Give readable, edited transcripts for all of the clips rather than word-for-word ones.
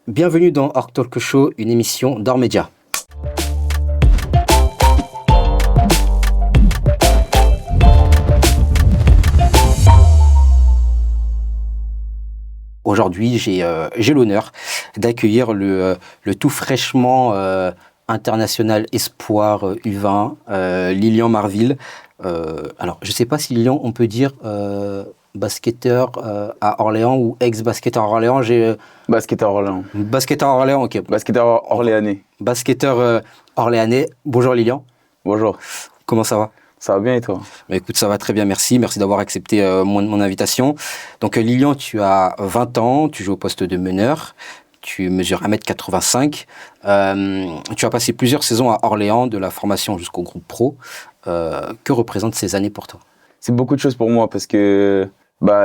Bienvenue dans Org Talk Show, une émission d'Or Média. Aujourd'hui, j'ai l'honneur d'accueillir le tout fraîchement international espoir U20, Lilian Marville. Alors, je ne sais pas si Lilian, on peut dire basketteur à Orléans ou ex-basketteur à Orléans. Basketteur Orléans. Basketteur à Orléans, ok. Basketteur orléanais. Basketteur orléanais. Bonjour Lilian. Bonjour. Comment ça va? Ça va bien et toi? Bah écoute, ça va très bien, merci. Merci d'avoir accepté mon invitation. Donc Lilian, tu as 20 ans, tu joues au poste de meneur, tu mesures 1m85. Tu as passé plusieurs saisons à Orléans, de la formation jusqu'au groupe pro. Que représentent ces années pour toi? C'est beaucoup de choses pour moi parce que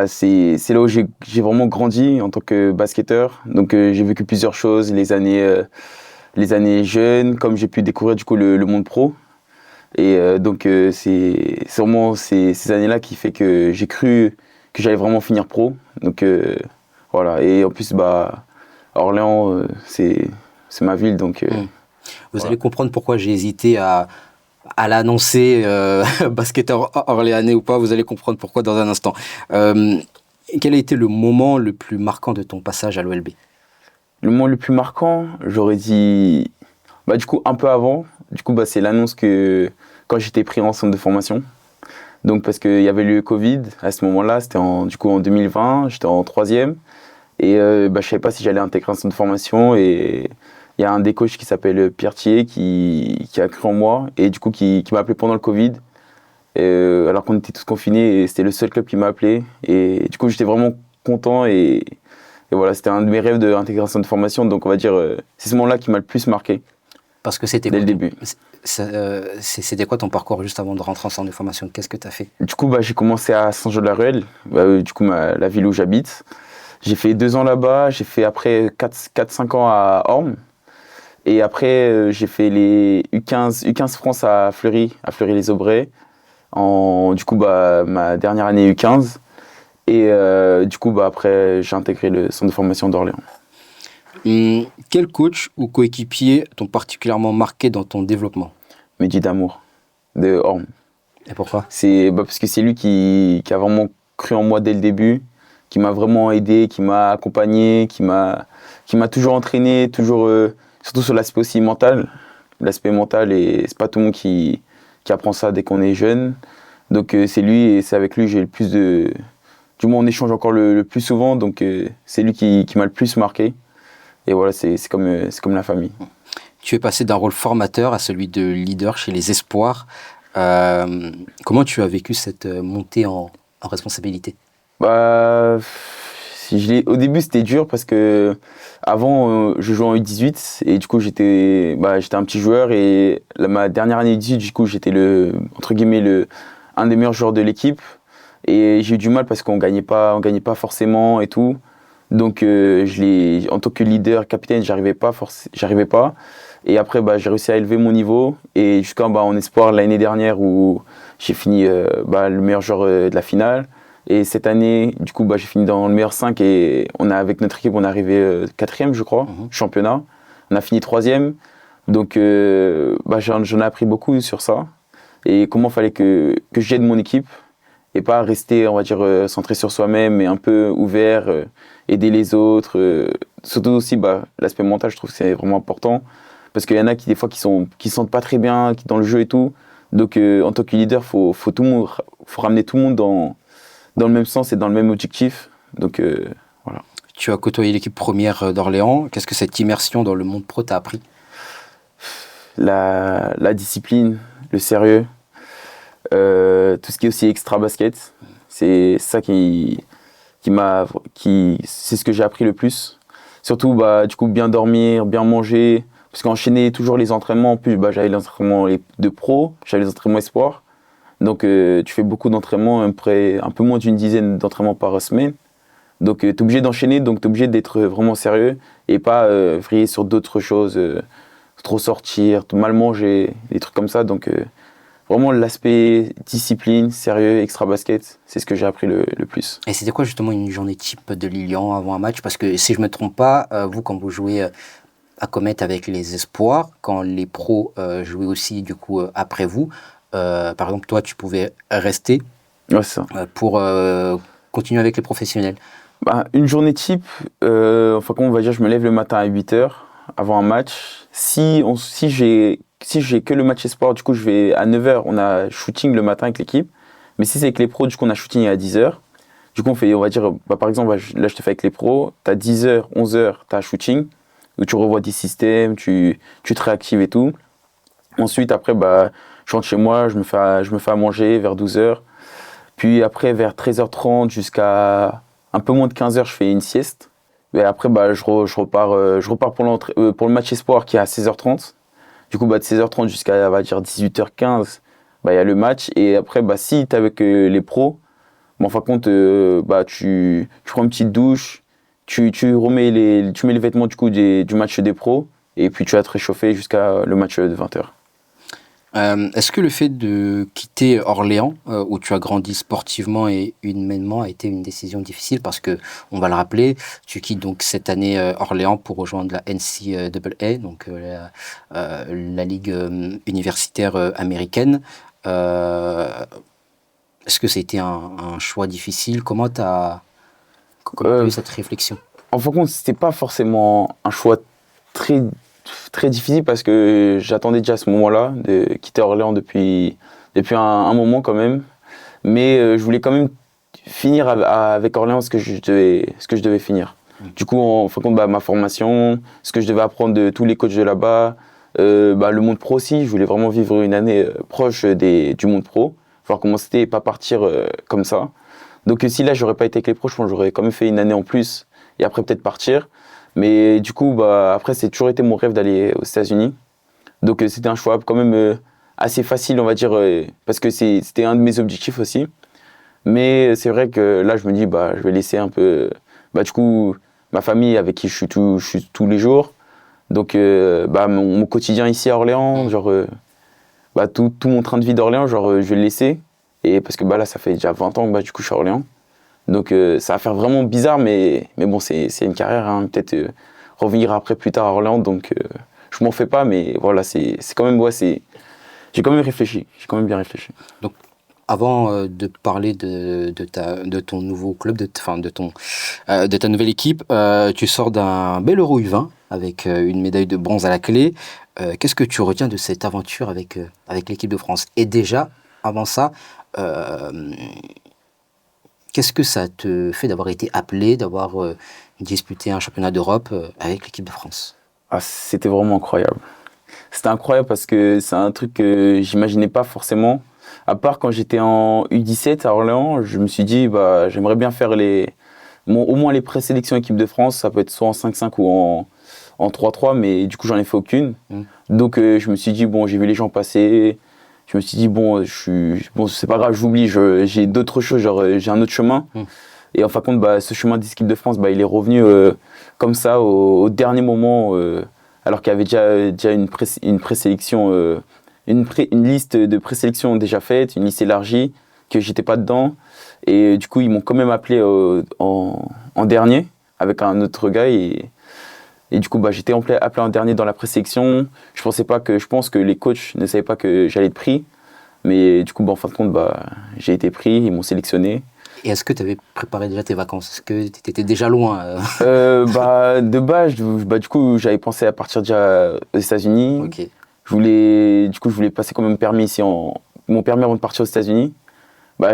c'est là où j'ai vraiment grandi en tant que basketteur. Donc j'ai vécu plusieurs choses, les années jeunes, comme j'ai pu découvrir du coup le monde pro. Et donc c'est vraiment ces années-là qui fait que j'ai cru que j'allais vraiment finir pro. Donc voilà. Et en plus Orléans c'est ma ville, donc Vous voilà. allez comprendre pourquoi j'ai hésité à l'annoncer basketteur orléanais ou pas. Vous allez comprendre pourquoi dans un instant. Quel a été le moment le plus marquant de ton passage à l'OLB? Le moment le plus marquant, j'aurais dit du coup un peu avant. Du coup c'est l'annonce que quand j'étais pris en centre de formation. Donc parce qu'il y avait eu le Covid à ce moment-là, c'était en 2020, j'étais en 3e. Et je savais pas si j'allais intégrer un centre de formation. Et il y a un des coachs qui s'appelle Pierre Thier qui a cru en moi et du coup qui m'a appelé pendant le Covid. Alors qu'on était tous confinés et c'était le seul club qui m'a appelé. Et du coup j'étais vraiment content et voilà, c'était un de mes rêves d'intégrer un centre de formation. Donc on va dire, c'est ce moment-là qui m'a le plus marqué. Parce que c'était dès le début. C'était quoi ton parcours juste avant de rentrer en centre de formation? Qu'est-ce que tu as fait? Du coup, j'ai commencé à Saint-Jean-de-la-Ruelle, du coup la ville où j'habite. J'ai fait 2 ans là-bas, j'ai fait après 4-5 ans à Orme. Et après, j'ai fait les U15 France à Fleury-les-Aubrais. Du coup, ma dernière année U15. Et du coup, après, j'ai intégré le centre de formation d'Orléans. Quel coach ou coéquipier t'ont particulièrement marqué dans ton développement? Mehdi Damour, de Orme. Et pourquoi? Parce que c'est lui qui a vraiment cru en moi dès le début, qui m'a vraiment aidé, qui m'a accompagné, qui m'a toujours entraîné, surtout sur l'aspect aussi mental. L'aspect mental, et c'est pas tout le monde qui apprend ça dès qu'on est jeune. Donc c'est lui, et c'est avec lui que j'ai le plus du moins on échange encore le plus souvent, donc c'est lui qui m'a le plus marqué. Et voilà, c'est comme la famille. Tu es passé d'un rôle formateur à celui de leader chez les Espoirs. Comment tu as vécu cette montée en responsabilité? Au début, c'était dur parce que avant, je jouais en U18 et du coup, j'étais un petit joueur et ma dernière année U18, du coup, j'étais entre guillemets un des meilleurs joueurs de l'équipe et j'ai eu du mal parce qu'on gagnait pas forcément et tout. Donc, en tant que leader, capitaine, j'arrivais pas. Et après, j'ai réussi à élever mon niveau et en espoir l'année dernière où j'ai fini le meilleur joueur de la finale. Et cette année, du coup, j'ai fini dans le meilleur 5 et avec notre équipe, on est arrivé 4e, je crois, championnat. On a fini 3e. Donc, j'en ai appris beaucoup sur ça. Et comment il fallait que j'aide mon équipe et pas rester, on va dire, centré sur soi-même, mais un peu ouvert, aider les autres. Surtout aussi, l'aspect mental, je trouve que c'est vraiment important. Parce qu'il y en a qui, des fois, qui sentent pas très bien dans le jeu et tout. Donc, en tant que leader, faut ramener tout le monde dans le même sens et dans le même objectif. Donc, voilà. Tu as côtoyé l'équipe première d'Orléans. Qu'est-ce que cette immersion dans le monde pro t'a appris? La discipline, le sérieux, tout ce qui est aussi extra basket. C'est ça c'est ce que j'ai appris le plus. Surtout, du coup, bien dormir, bien manger. Parce qu'enchaîner toujours les entraînements, en plus, j'avais les entraînements de pro, j'avais les entraînements espoirs. Donc, tu fais beaucoup d'entraînements, un peu moins d'une dizaine d'entraînements par semaine. Donc, tu es obligé d'enchaîner, donc tu es obligé d'être vraiment sérieux et pas vriller sur d'autres choses, trop sortir, mal manger, des trucs comme ça. Donc, vraiment l'aspect discipline, sérieux, extra basket, c'est ce que j'ai appris le plus. Et c'était quoi justement une journée type de Lilian avant un match? Parce que si je ne me trompe pas, vous, quand vous jouez à Comet avec les espoirs, quand les pros jouaient aussi du coup après vous, par exemple, toi, tu pouvais rester Ouais, c'est ça. pour continuer avec les professionnels. Bah, une journée type, enfin, comment on va dire, je me lève le matin à 8 h avant un match. Si j'ai que le match espoir, du coup, je vais à 9 h, on a shooting le matin avec l'équipe. Mais si c'est avec les pros, du coup, on a shooting à 10 h. Du coup, on va dire, bah, par exemple, là, je te fais avec les pros, t'as 10 h, 11 h, t'as shooting, où tu revois des systèmes, tu te réactives et tout. Ensuite, après, bah, je rentre chez moi, je me fais à manger vers 12 h. Puis après, vers 13 h 30 jusqu'à un peu moins de 15 h, je fais une sieste. Et après, bah, je repars pour le match espoir qui est à 16 h 30. Du coup, bah, de 16 h 30 jusqu'à, on va dire, 18 h 15, bah, il y a le match. Et après, bah, si tu es avec les pros, bah, en fin de compte, bah, tu prends une petite douche, tu mets les vêtements du coup, du match des pros, et puis tu vas te réchauffer jusqu'à le match de 20 h. Est-ce que le fait de quitter Orléans, où tu as grandi sportivement et humainement, a été une décision difficile? Parce que, on va le rappeler, tu quittes donc cette année Orléans pour rejoindre la NCAA, donc la ligue universitaire américaine. Est-ce que ça a été un choix difficile? Comment tu as eu cette réflexion? En fin de compte, c'était pas forcément un choix très, très difficile parce que j'attendais déjà à ce moment-là de quitter Orléans depuis un moment quand même. Mais je voulais quand même finir avec Orléans ce que je devais finir. Du coup, en fin de compte, bah, ma formation, ce que je devais apprendre de tous les coachs de là-bas, bah, le monde pro aussi, je voulais vraiment vivre une année proche du monde pro, voir comment c'était et pas partir comme ça. Donc si là, j'aurais pas été avec les pros, je pense que j'aurais quand même fait une année en plus et après peut-être partir. Mais du coup, bah, après, c'est toujours été mon rêve d'aller aux États-Unis. Donc c'était un choix quand même assez facile, on va dire, parce que c'était un de mes objectifs aussi. Mais c'est vrai que là, je me dis, bah, je vais laisser un peu, bah, du coup, ma famille avec qui je suis tous les jours. Donc, bah, mon quotidien ici à Orléans, genre, bah, tout mon train de vie d'Orléans, genre, je vais le laisser. Et parce que bah, là, ça fait déjà 20 ans que bah, du coup, je suis à Orléans. Donc, ça va faire vraiment bizarre, mais bon, c'est une carrière, hein. Peut-être revenir après plus tard à Orléans. Donc, je m'en fais pas, mais voilà, c'est quand même, ouais, j'ai quand même réfléchi. J'ai quand même bien réfléchi. Donc, avant de parler de ton nouveau club, de ta nouvelle équipe, tu sors d'un bel Euro U20 avec une médaille de bronze à la clé. Qu'est-ce que tu retiens de cette aventure avec l'équipe de France? Et déjà, avant ça, qu'est-ce que ça te fait d'avoir été appelé, d'avoir disputé un championnat d'Europe avec l'équipe de France? Ah, c'était vraiment incroyable. C'était incroyable parce que c'est un truc que j'imaginais pas forcément. À part quand j'étais en U17 à Orléans, je me suis dit, bah, j'aimerais bien faire au moins les présélections équipe de France. Ça peut être soit en 5-5 ou en 3-3, mais du coup, j'en ai fait aucune. Donc, je me suis dit, bon, j'ai vu les gens passer. Je me suis dit, bon, c'est pas grave, j'oublie, j'ai d'autres choses, genre, j'ai un autre chemin. Et en fin de compte, bah, ce chemin d'équipe de France, bah, il est revenu comme ça au dernier moment, alors qu'il y avait déjà une présélection, une liste de présélection déjà faite, une liste élargie, que j'étais pas dedans. Et du coup, ils m'ont quand même appelé en dernier avec un autre gars. Et du coup, bah, j'étais appelé en dernier dans la présélection. Je pense que les coachs ne savaient pas que j'allais être pris. Mais du coup, bah, en fin de compte, bah, j'ai été pris, ils m'ont sélectionné. Et est-ce que tu avais préparé déjà tes vacances? Est-ce que tu étais déjà loin Bah, de base, bah, du coup, j'avais pensé à partir déjà aux États-Unis. Ok. Je voulais passer quand même permis ici mon permis avant de partir aux États-Unis. Bah,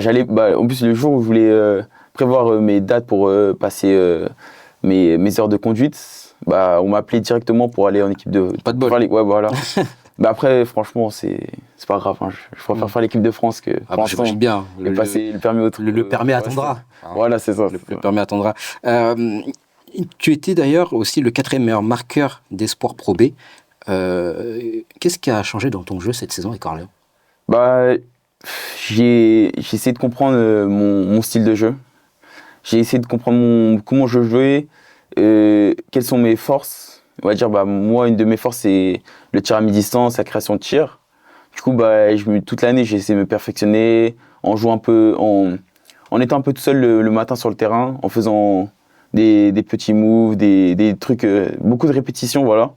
en plus, le jour où je voulais prévoir mes dates pour passer mes heures de conduite, bah, on m'a appelé directement pour aller en équipe de. Pas de bol. Ouais, voilà. Bah après, franchement, c'est pas grave, hein. Je préfère faire l'équipe de France que. Ah bah, j'imagine bien. Passer le permis autre. Le permis attendra. Voilà, c'est ça. Le permis attendra. Tu étais d'ailleurs aussi le 4e meilleur marqueur d'Espoir Pro B. Qu'est-ce qui a changé dans ton jeu cette saison avec Orléans? Bah, j'ai essayé de comprendre mon style de jeu. J'ai essayé de comprendre comment je jouais, quelles sont mes forces. On va dire, bah, moi, une de mes forces, c'est le tir à mi-distance, la création de tir. Du coup, toute l'année, j'ai essayé de me perfectionner en jouant en étant un peu tout seul le matin sur le terrain, en faisant des petits moves, des trucs, beaucoup de répétitions, voilà.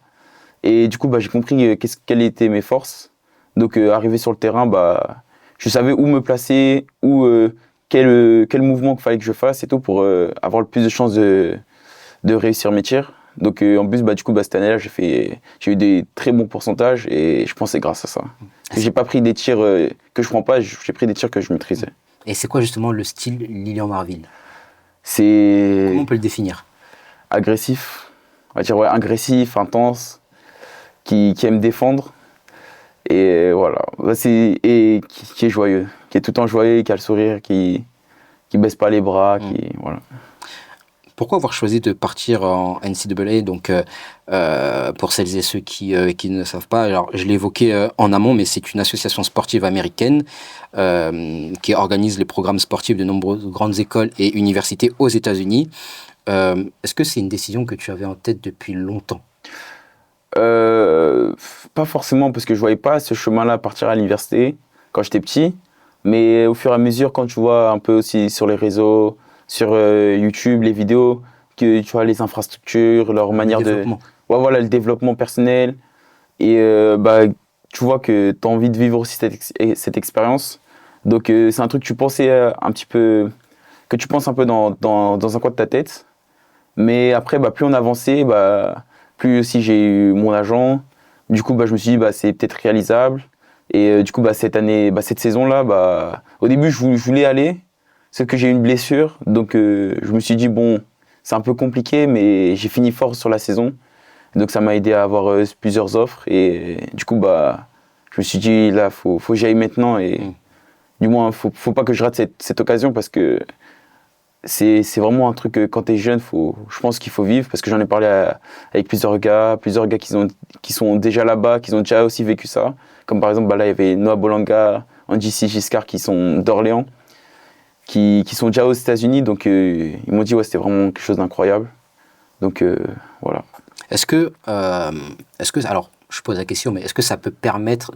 Et du coup, j'ai compris quelles étaient mes forces. Donc, arrivé sur le terrain, je savais où me placer, quel mouvement qu'il fallait que je fasse et tout pour avoir le plus de chances de réussir mes tirs. Donc, en plus, du coup, cette année-là, j'ai eu des très bons pourcentages et je pense que c'est grâce à ça. J'ai pas pris des tirs que je prends pas, j'ai pris des tirs que je maîtrisais. Et c'est quoi justement le style Lilian Marville? C'est Comment on peut le définir? agressif, on va dire agressif, intense, qui aime défendre et voilà. Et qui est joyeux, qui est tout le temps joyeux, qui a le sourire, qui baisse pas les bras, voilà. Pourquoi avoir choisi de partir en NCAA? Donc, pour celles et ceux qui ne savent pas, alors je l'ai évoqué en amont, mais c'est une association sportive américaine qui organise les programmes sportifs de nombreuses grandes écoles et universités aux États-Unis. Est-ce que c'est une décision que tu avais en tête depuis longtemps? Pas forcément, parce que je voyais pas ce chemin-là partir à l'université quand j'étais petit, mais au fur et à mesure, quand tu vois un peu aussi sur les réseaux, sur YouTube, les vidéos, que tu vois les infrastructures, leur manière de... Ouais, voilà, le développement personnel. Et tu vois que tu as envie de vivre aussi cette expérience. Donc c'est un truc que tu pensais un petit peu... que tu penses un peu dans un coin de ta tête. Mais après, plus on avançait, plus aussi j'ai eu mon agent. Du coup, je me suis dit, c'est peut-être réalisable. Et du coup, cette année, cette saison-là, au début, je voulais aller. Sauf que j'ai eu une blessure, donc je me suis dit, bon, c'est un peu compliqué, mais j'ai fini fort sur la saison. Donc ça m'a aidé à avoir plusieurs offres. Et du coup, je me suis dit, là, faut que j'aille maintenant. Et du moins, faut pas que je rate cette occasion parce que c'est vraiment un truc que quand tu es jeune, je pense qu'il faut vivre. Parce que j'en ai parlé avec plusieurs gars qui sont déjà là-bas, qui ont déjà aussi vécu ça. Comme par exemple, là, il y avait Noah Bolanga, Andy Giscard qui sont d'Orléans. Qui sont déjà aux États-Unis, donc ils m'ont dit c'était vraiment quelque chose d'incroyable. Donc voilà. Est-ce que, alors je pose la question, mais est-ce que ça peut permettre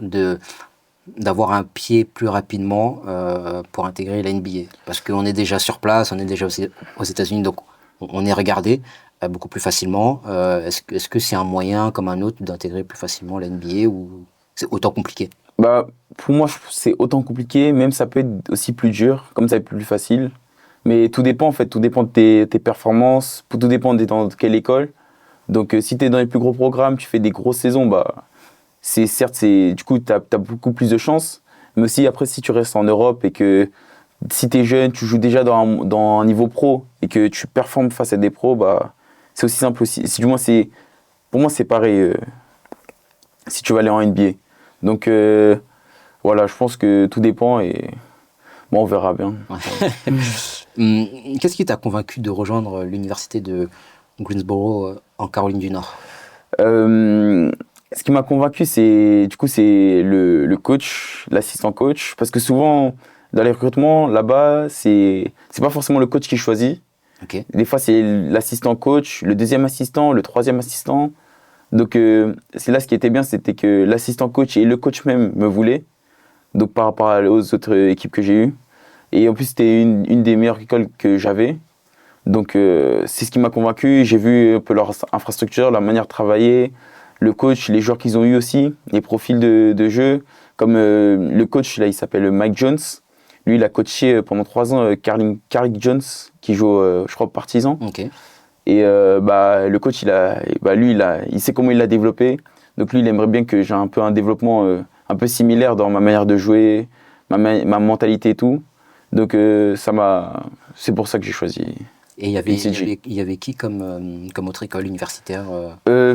d'avoir un pied plus rapidement pour intégrer la NBA? Parce qu'on est déjà sur place, on est déjà aux États-Unis, donc on est regardé beaucoup plus facilement. Est-ce que c'est un moyen comme un autre d'intégrer plus facilement la NBA ou c'est autant compliqué? Pour moi, c'est autant compliqué, même ça peut être aussi plus dur, comme ça peut être plus facile. Mais tout dépend en fait, tout dépend de tes performances, tout dépend dans quelle école. Donc si tu es dans les plus gros programmes, tu fais des grosses saisons, du coup, tu as beaucoup plus de chances. Mais aussi après, si tu restes en Europe et que si tu es jeune, tu joues déjà dans un niveau pro et que tu performes face à des pros, c'est aussi simple aussi. Du moins, pour moi, c'est pareil si tu vas aller en NBA. Donc voilà, je pense que tout dépend et on verra bien. Qu'est-ce qui t'a convaincu de rejoindre l'université de Greensboro en Caroline du Nord? Ce qui m'a convaincu, c'est le coach, l'assistant coach, parce que souvent dans les recrutements là-bas, c'est pas forcément le coach qui choisit. Okay. Des fois, c'est l'assistant coach, le deuxième assistant, le troisième assistant. Donc c'est là ce qui était bien, c'était que l'assistant coach et le coach même me voulaient. Donc par rapport aux autres équipes que j'ai eues. Et en plus, c'était une des meilleures écoles que j'avais. Donc c'est ce qui m'a convaincu. J'ai vu un peu leur infrastructure, leur manière de travailler, le coach, les joueurs qu'ils ont eu aussi, les profils de jeu. Comme le coach, là, il s'appelle Mike Jones. Lui, il a coaché pendant 3 ans Carrick Jones, qui joue, je crois, Partizan. Okay. Et le coach, il sait comment il l'a développé. Donc lui, il aimerait bien que j'ai un peu un développement un peu similaire dans ma manière de jouer, ma mentalité et tout. Donc c'est pour ça que j'ai choisi. Et il y avait qui comme autre école universitaire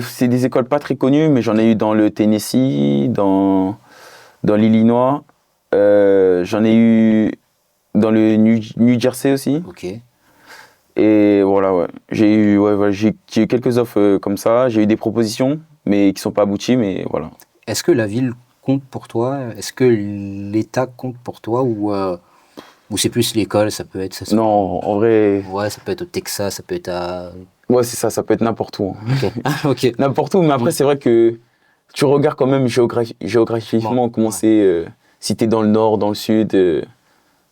C'est des écoles pas très connues, mais j'en ai eu dans le Tennessee, dans l'Illinois. J'en ai eu dans le New Jersey aussi. Ok. Et voilà, ouais. J'ai eu quelques offres comme ça. J'ai eu des propositions, mais qui sont pas abouties, mais voilà. Est-ce que la ville compte pour toi? Est-ce que l'État compte pour toi ou c'est plus l'école? Ça peut être. Non, en vrai. Ouais, ça peut être au Texas, ça peut être à. Ouais, c'est ça. Ça peut être n'importe où. Ok. Ok. N'importe où, mais après c'est vrai que tu regardes quand même géographiquement comment ouais. c'est, si t'es dans le nord, dans le sud.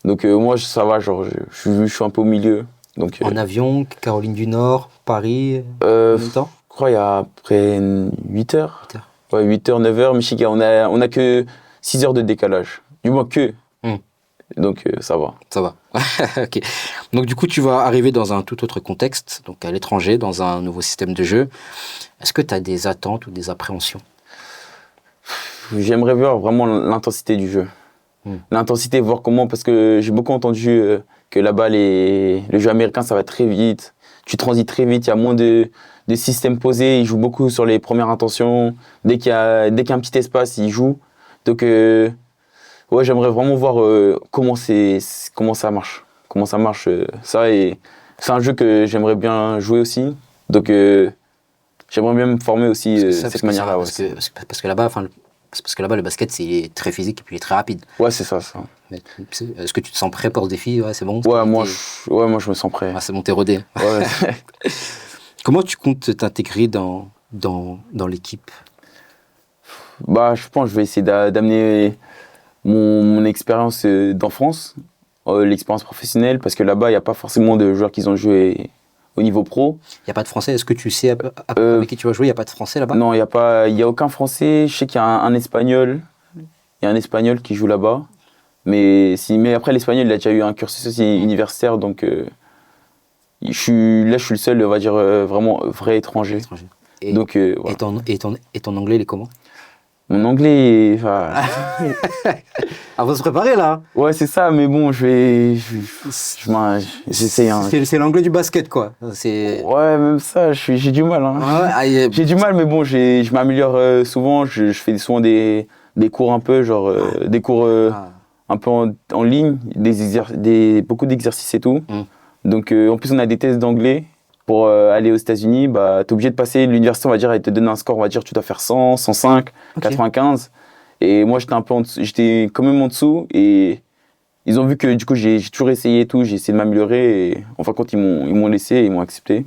Donc moi, ça va, genre, je suis un peu au milieu. Donc, En avion, Caroline du Nord, Paris, je combien de temps? crois il y a à peu près 8 heures. 8 heures. Ouais, 8 heures, 9 heures. Michigan, on a que 6 heures de décalage. Du moins que. Hmm. Donc ça va. Ça va. Ok. Donc du coup, tu vas arriver dans un tout autre contexte, donc à l'étranger, dans un nouveau système de jeu. Est-ce que tu as des attentes ou des appréhensions? J'aimerais voir vraiment l'intensité du jeu. L'intensité, voir comment, parce que j'ai beaucoup entendu que là-bas, le jeu américain, ça va très vite. Tu transis très vite, il y a moins de systèmes posés. Ils jouent beaucoup sur les premières intentions. Dès qu'il y a un petit espace, ils jouent. Donc, ouais, j'aimerais vraiment voir comment ça marche. Comment ça marche, ça. Et c'est un jeu que j'aimerais bien jouer aussi. Donc, j'aimerais bien me former aussi de cette manière-là. Ouais. Parce que là-bas, parce que là-bas, le basket, c'est très physique et puis il est très rapide. Ouais, c'est ça. Mais, est-ce que tu te sens prêt pour ce défi? Ouais, c'est bon. Ouais, moi, je me sens prêt. Ah, c'est bon, t'es rodé. Ouais. Comment tu comptes t'intégrer dans l'équipe? Bah, je pense que je vais essayer d'amener mon expérience d'enfance, l'expérience professionnelle, parce que là-bas, il n'y a pas forcément de joueurs qui ont joué au niveau pro. Il n'y a pas de français. Est-ce que tu sais avec qui tu vas jouer? Il n'y a pas de français là-bas? Non, il y a aucun français. Je sais qu'il y a un espagnol. Il y a un espagnol qui joue là-bas. Mais après, l'espagnol, il a déjà eu un cursus aussi universitaire, donc je suis le seul, on va dire, vraiment vrai étranger. Et, donc, voilà. et ton anglais, il est comment? Mon anglais, enfin, Ah, faut se préparer là. ouais, c'est ça, mais bon, j'essaie. Hein. C'est l'anglais du basket, quoi. C'est... Ouais, même ça, j'ai du mal. Hein. J'ai du mal, mais bon, je m'améliore souvent. Je fais souvent des cours un peu, genre des cours un peu en ligne, beaucoup d'exercices et tout. Donc, en plus, on a des tests d'anglais. Pour aller aux États-Unis, bah, tu es obligé de passer l'université, on va dire, elle te donne un score, on va dire, tu dois faire 100, 105, 95. Et moi, j'étais quand même en dessous. Et ils ont vu que du coup, j'ai toujours essayé et tout, j'ai essayé de m'améliorer. Et en fin de compte, ils m'ont laissé et ils m'ont accepté.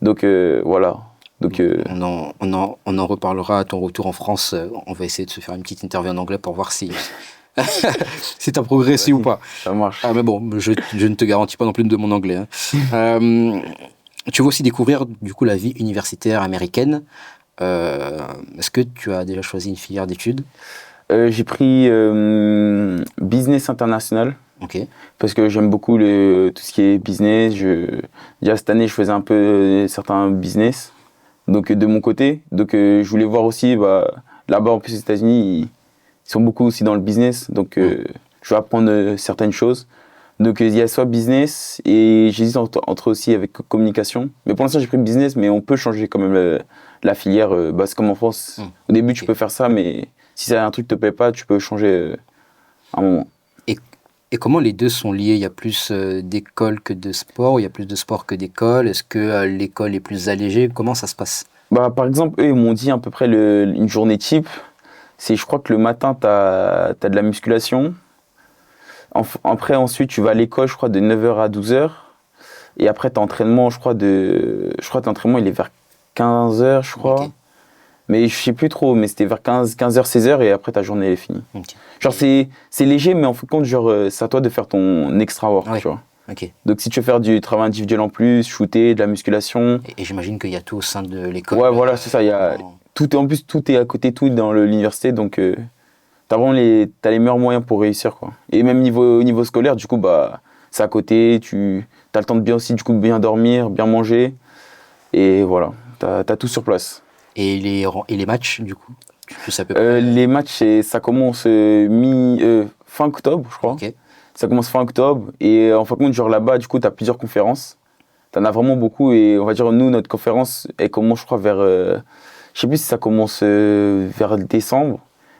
Donc voilà. Donc, on en reparlera à ton retour en France. On va essayer de se faire une petite interview en anglais pour voir si si tu as progressé ou pas. Ça marche. Ah, mais bon, je ne te garantis pas non plus de mon anglais. Hein. Tu vas aussi découvrir du coup la vie universitaire américaine. Est-ce que tu as déjà choisi une filière d'études? J'ai pris business international. Ok. Parce que j'aime beaucoup tout ce qui est business. Déjà cette année, je faisais un peu certains business. Donc de mon côté. Donc je voulais voir aussi, là-bas en plus aux États-Unis, ils sont beaucoup aussi dans le business. Donc je vais apprendre certaines choses. Donc il y a soit business et j'hésite entre aussi avec communication. Mais pour l'instant j'ai pris business, mais on peut changer quand même la filière. C'est comme en France. Au début tu peux faire ça, mais si c'est un truc qui te plaît pas, tu peux changer à un moment. Et comment les deux sont liés? Il y a plus d'écoles que de sport, il y a plus de sport que d'école. Est-ce que l'école est plus allégée? Comment ça se passe? Par exemple, eux ils m'ont dit à peu près une journée type. Je crois que le matin tu as de la musculation. Après, ensuite, tu vas à l'école, je crois, de 9h à 12h. Et après, ton entraînement, je crois, l'entraînement, il est vers 15h, je crois. Okay. Mais je sais plus trop, mais c'était vers 15h, 16h, et après, ta journée est finie. Okay. Genre, c'est léger, mais en fin de compte, genre, c'est à toi de faire ton extra work, tu vois. Okay. Donc, si tu veux faire du travail individuel en plus, shooter, de la musculation... Et j'imagine qu'il y a tout au sein de l'école. Ouais, voilà, c'est ça. En plus, tout est à côté, tout dans l'université, donc... T'as les meilleurs moyens pour réussir, quoi. Et même niveau scolaire, du coup, c'est à côté, t'as le temps de bien dormir, bien manger. Et voilà, t'as tout sur place. Et les matchs, du coup, tu sais à peu près les matchs, ça commence fin octobre, je crois. Okay. Ça commence fin octobre. Et en fin de compte, genre là-bas, du coup, t'as plusieurs conférences. T'en as vraiment beaucoup. Et on va dire, nous, notre conférence, elle commence, je crois, vers... je sais plus si ça commence vers décembre.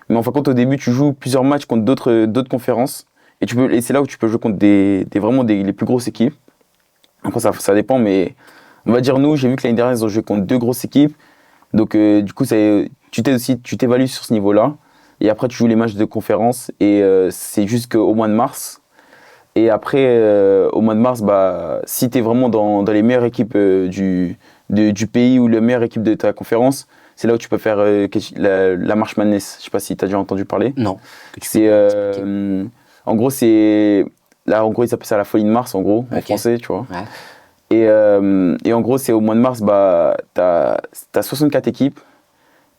Mais en fin de compte, au début, tu joues plusieurs matchs contre d'autres conférences. Et c'est là où tu peux jouer contre les plus grosses équipes. Après, ça dépend, mais on va dire, nous, j'ai vu que l'année dernière, ils ont joué contre 2 grosses équipes. Donc, du coup, tu t'évalues sur ce niveau-là. Et après, tu joues les matchs de conférence. Et c'est jusqu'au mois de mars. Et après, au mois de mars, si tu es vraiment dans les meilleures équipes du pays ou la meilleure équipe de ta conférence, C'est là où tu peux faire la marche Madness. Je sais pas si tu as déjà entendu parler. Non. C'est en gros c'est là en gros ils appellent ça la folie de Mars en gros en français, tu vois. Ouais. Et en gros c'est au mois de mars, bah t'as 64 équipes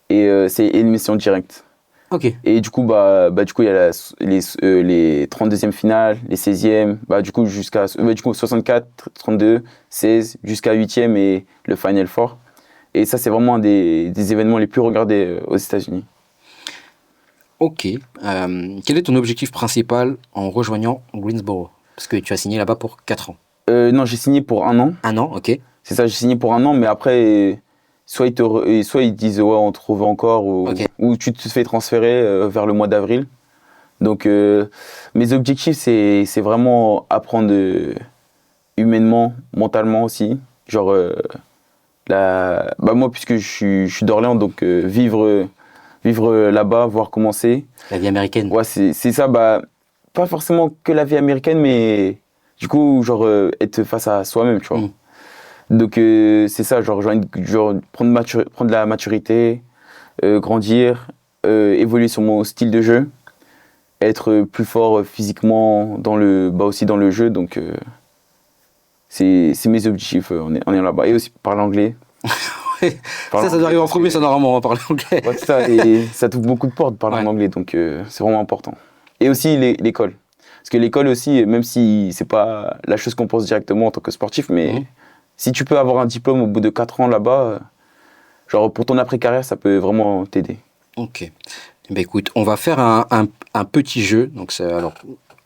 et c'est élimination directe. Ok. Et du coup du coup il y a les 32e finales, les 16e, du coup jusqu'à du coup 64, 32, 16 jusqu'à 8e et le Final Four. Et ça c'est vraiment un des événements les plus regardés aux États-Unis. Ok. Quel est ton objectif principal en rejoignant Greensboro? Parce que tu as signé là-bas pour 4 ans. Non, j'ai signé pour 1 an. 1 an, ok. C'est ça, j'ai signé pour 1 an, mais après, soit ils disent ouais, on te trouve encore, ou tu te fais transférer vers le mois d'avril. Donc, mes objectifs, c'est vraiment apprendre humainement, mentalement aussi. Genre, moi, puisque je suis d'Orléans, donc vivre là-bas, voir comment c'est. La vie américaine. Ouais, c'est ça, pas forcément que la vie américaine, mais du coup, genre, être face à soi-même, tu vois. Donc, c'est ça, genre prendre la maturité, grandir, évoluer sur mon style de jeu, être plus fort physiquement aussi dans le jeu. Donc, c'est mes objectifs en est là-bas. Et aussi parler anglais. Ça doit arriver en premier, ça, normalement, parler anglais. Ouais, c'est ça, et ça t'ouvre beaucoup de portes, parler en anglais, donc c'est vraiment important. Et aussi l'école. Parce que l'école aussi, même si c'est pas la chose qu'on pense directement en tant que sportif, mais si tu peux avoir un diplôme au bout de 4 ans là-bas, genre pour ton après-carrière, ça peut vraiment t'aider. Ok. Ben écoute, on va faire un petit jeu. Donc, alors,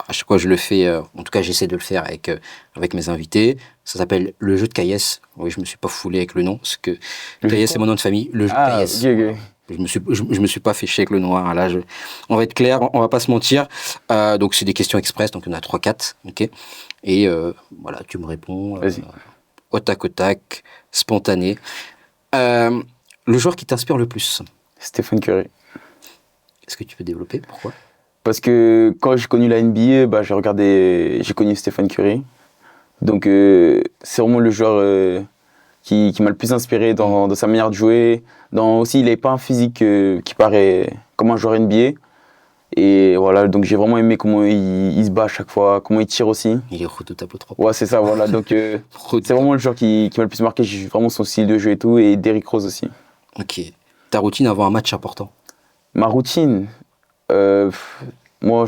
à chaque fois, je le fais, en tout cas, j'essaie de le faire avec mes invités. Ça s'appelle le jeu de Caillès. Oui, je me suis pas foulé avec le nom, parce que Caillès, c'est mon nom de famille. Le jeu de Caillès. Ok. Je me suis pas fait chier avec le nom. Hein. Là, on va être clair, on va pas se mentir. Donc, c'est des questions express, donc il y en a 3-4. Ok. Et voilà, tu me réponds au tac, spontané. Le joueur qui t'inspire le plus? Stephen Curry. Est-ce que tu peux développer? Pourquoi? Parce que quand j'ai connu la NBA, j'ai connu Stephen Curry. Donc c'est vraiment le joueur qui m'a le plus inspiré dans sa manière de jouer. Aussi, il n'avait pas un physique qui paraît comme un joueur NBA. Et voilà, donc j'ai vraiment aimé comment il se bat à chaque fois, comment il tire aussi. Il est redoutable au 3 points. Ouais, c'est ça, voilà. Donc c'est vraiment le joueur qui m'a le plus marqué. J'ai vraiment son style de jeu et tout. Et Derrick Rose aussi. Ok. Ta routine avant un match important? Ma routine, moi,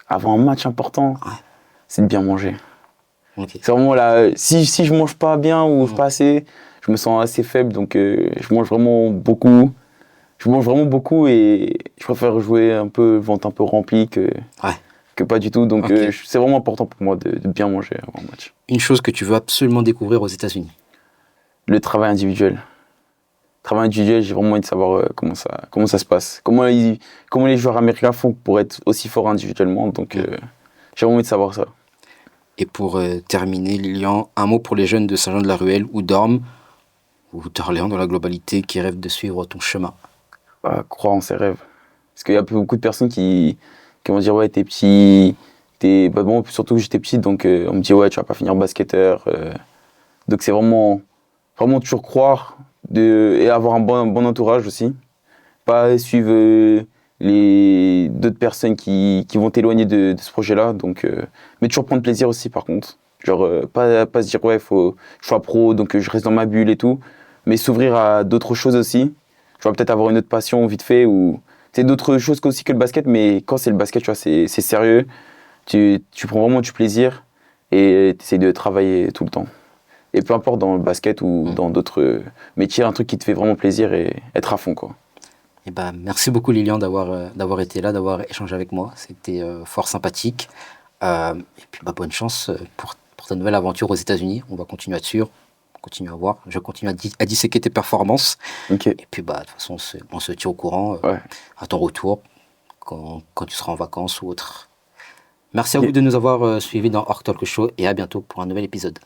avant un match important, c'est de bien manger. Okay. C'est vraiment là, si je mange pas bien ou pas assez, je me sens assez faible, donc je mange vraiment beaucoup. Je mange vraiment beaucoup et je préfère jouer un peu ventre un peu rempli que pas du tout. Donc c'est vraiment important pour moi de bien manger avant un match. Une chose que tu veux absolument découvrir aux États-Unis? Le travail individuel. Travail individuel, j'ai vraiment envie de savoir comment ça se passe. Comment les joueurs américains font pour être aussi forts individuellement. Donc j'ai vraiment envie de savoir ça. Et pour terminer, Lilian, un mot pour les jeunes de Saint-Jean-de-la-Ruelle ou d'Ormes ou d'Orléans dans la globalité qui rêvent de suivre ton chemin? Croire en ses rêves. Parce qu'il y a beaucoup de personnes qui vont dire ouais, t'es petit, bon, surtout que j'étais petit, donc on me dit ouais, tu vas pas finir basketteur. Donc c'est vraiment toujours croire et avoir un bon entourage aussi. Pas suivre d'autres personnes qui vont t'éloigner de ce projet-là. Donc, mais toujours prendre plaisir aussi par contre. Genre pas se dire ouais, faut que je sois pro, donc je reste dans ma bulle et tout. Mais s'ouvrir à d'autres choses aussi. Je vais peut-être avoir une autre passion vite fait ou c'est d'autres choses aussi que le basket, mais quand c'est le basket, tu vois, c'est sérieux. Tu prends vraiment du plaisir et tu essaies de travailler tout le temps. Et peu importe dans le basket ou dans d'autres métiers, un truc qui te fait vraiment plaisir et être à fond, quoi. Eh ben, merci beaucoup Lilian d'avoir été là, d'avoir échangé avec moi. C'était fort sympathique. Et puis bonne chance pour ta nouvelle aventure aux États-Unis. On va continuer à te suivre, continue à voir. Je continue à disséquer tes performances. Okay. Et puis de toute façon, on se tient au courant à ton retour, quand tu seras en vacances ou autre. Merci à vous de nous avoir suivis dans Ork Talk Show et à bientôt pour un nouvel épisode.